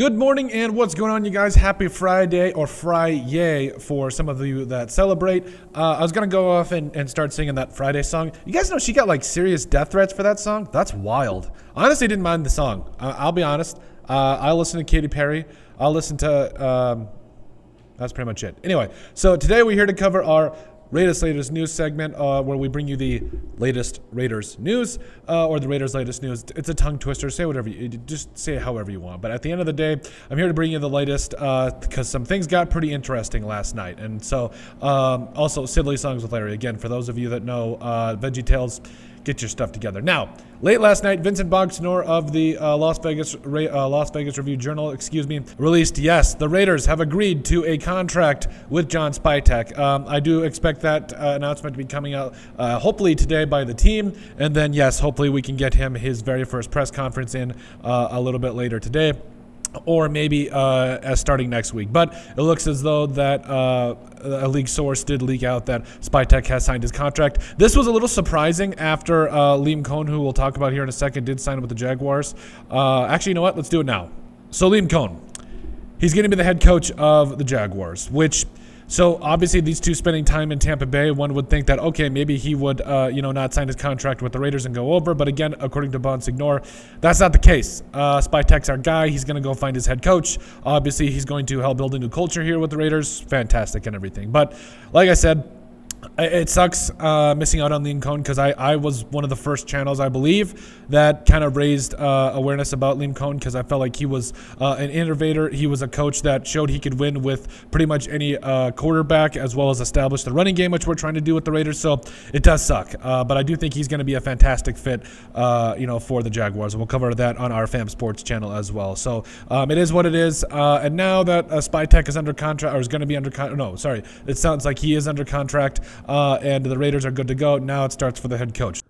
Good morning and what's going on, you guys? Happy Friday, or Fry-yay for some of you that celebrate. I was going to go off and start singing that Friday song. You guys know she got like serious death threats for that song? That's wild. Honestly, didn't mind the song. I'll be honest. I listen to Katy Perry. I'll listen to... that's pretty much it. Anyway, so today we're here to cover our latest news segment where we bring you the latest Raiders news or the Raiders' latest news. It's a tongue twister. Say whatever you just say it however you want. But at the end of the day, I'm here to bring you the latest because some things got pretty interesting last night. And so also Sidley Songs with Larry. Again, for those of you that know Veggie Tales, get your stuff together. Now, late last night, Vincent Boggsnor of the Las Vegas Review-Journal, released, yes, the Raiders have agreed to a contract with John Spytek. I do expect that announcement to be coming out hopefully today by the team, and then, yes, hopefully we can get him his very first press conference in a little bit later today, or maybe starting next week. But it looks as though that a league source did leak out that Spytek has signed his contract. This was a little surprising after Liam Coen, who we'll talk about here in a second, did sign with the Jaguars. Actually, you know what? Let's do it now. So Liam Coen, he's going to be the head coach of the Jaguars, which... So obviously these two spending time in Tampa Bay, one would think that, okay, maybe he would, not sign his contract with the Raiders and go over. But again, according to Bon Signor, that's not the case. Spytek's our guy. He's going to go find his head coach. Obviously, he's going to help build a new culture here with the Raiders. Fantastic and everything. But like I said, it sucks missing out on Liam Coen because I was one of the first channels, I believe, that kind of raised awareness about Liam Coen because I felt like he was an innovator. He was a coach that showed he could win with pretty much any quarterback, as well as establish the running game, which we're trying to do with the Raiders. So it does suck, but I do think he's going to be a fantastic fit, for the Jaguars. And we'll cover that on our Fam Sports channel as well. So it is what it is. And now that Spytek is under contract, or is going to be under contract, no, sorry, it sounds like he is under contract. And the Raiders are good to go. Now it starts for the head coach.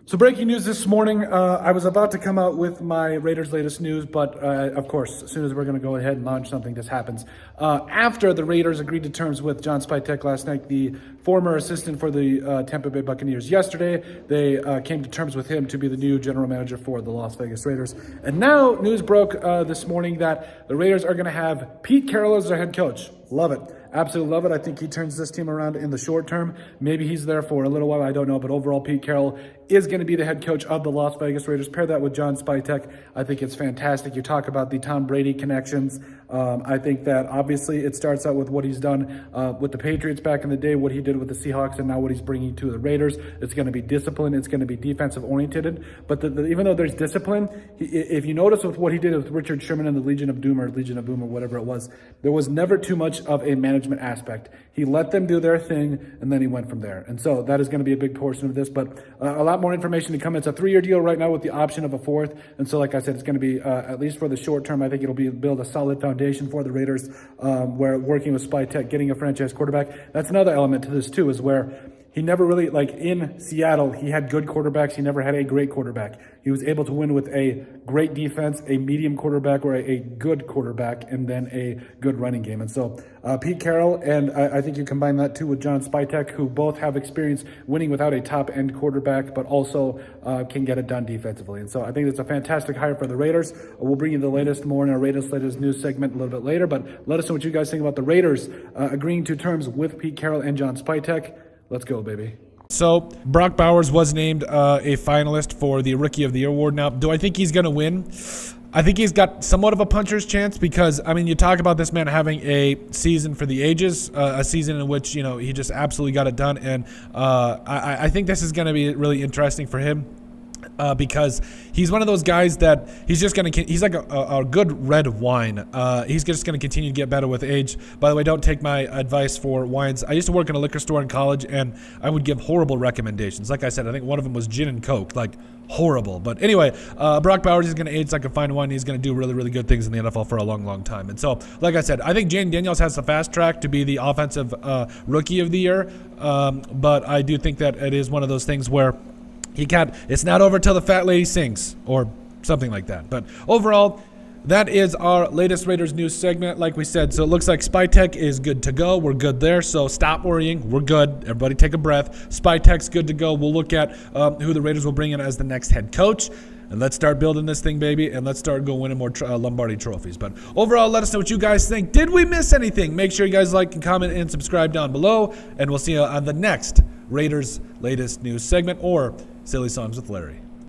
So breaking news this morning, I was about to come out with my Raiders' latest news, but of course, as soon as we're going to go ahead and launch something, this happens. After the Raiders agreed to terms with John Spytek last night, the former assistant for the Tampa Bay Buccaneers yesterday, they came to terms with him to be the new general manager for the Las Vegas Raiders. And now news broke this morning that the Raiders are going to have Pete Carroll as their head coach. Love it. Absolutely love it. I think he turns this team around in the short term. Maybe he's there for a little while. I don't know. But overall, Pete Carroll is going to be the head coach of the Las Vegas Raiders. Pair that with John Spytek. I think it's fantastic. You talk about the Tom Brady connections. I think that obviously it starts out with what he's done with the Patriots back in the day, what he did with the Seahawks, and now what he's bringing to the Raiders. It's going to be discipline. It's going to be defensive oriented. But even though there's discipline, if you notice with what he did with Richard Sherman and the Legion of Doom or whatever it was, there was never too much of a management aspect. He let them do their thing, and then he went from there. And so that is going to be a big portion of this. But a lot more information to come. It's a 3-year deal right now with the option of a 4th. And so, like I said, it's going to be, at least for the short term, I think it'll build a solid foundation for the Raiders, where working with Spytek, getting a franchise quarterback. That's another element to this, too, is where he never really, like in Seattle, he had good quarterbacks. He never had a great quarterback. He was able to win with a great defense, a medium quarterback, or a good quarterback, and then a good running game. And so Pete Carroll, and I think you combine that too with John Spytek, who both have experience winning without a top-end quarterback, but also can get it done defensively. And so I think it's a fantastic hire for the Raiders. We'll bring you the latest more in our Raiders latest news segment a little bit later, but let us know what you guys think about the Raiders agreeing to terms with Pete Carroll and John Spytek. Let's go, baby. So Brock Bowers was named a finalist for the Rookie of the Year award. Now, do I think he's going to win? I think he's got somewhat of a puncher's chance because, I mean, you talk about this man having a season for the ages, a season in which, he just absolutely got it done. And I think this is going to be really interesting for him. Because he's one of those guys that he's like a good red wine. He's just going to continue to get better with age. By the way, don't take my advice for wines. I used to work in a liquor store in college, and I would give horrible recommendations. Like I said, I think one of them was gin and Coke, like horrible. But anyway, Brock Bowers is going to age like a fine wine. He's going to do really, really good things in the NFL for a long, long time. And so, like I said, I think Jane Daniels has the fast track to be the offensive Rookie of the Year. But I do think that it is one of those things where it's not over till the fat lady sings or something like that. But overall, that is our latest Raiders news segment. Like we said, so it looks like Spytek is good to go. We're good there, so stop worrying. We're good. Everybody take a breath. Spytek's good to go. We'll look at who the Raiders will bring in as the next head coach. And let's start building this thing, baby, and let's start going winning more Lombardi trophies. But overall, let us know what you guys think. Did we miss anything? Make sure you guys like and comment and subscribe down below. And we'll see you on the next Raiders latest news segment or Silly Songs with Larry.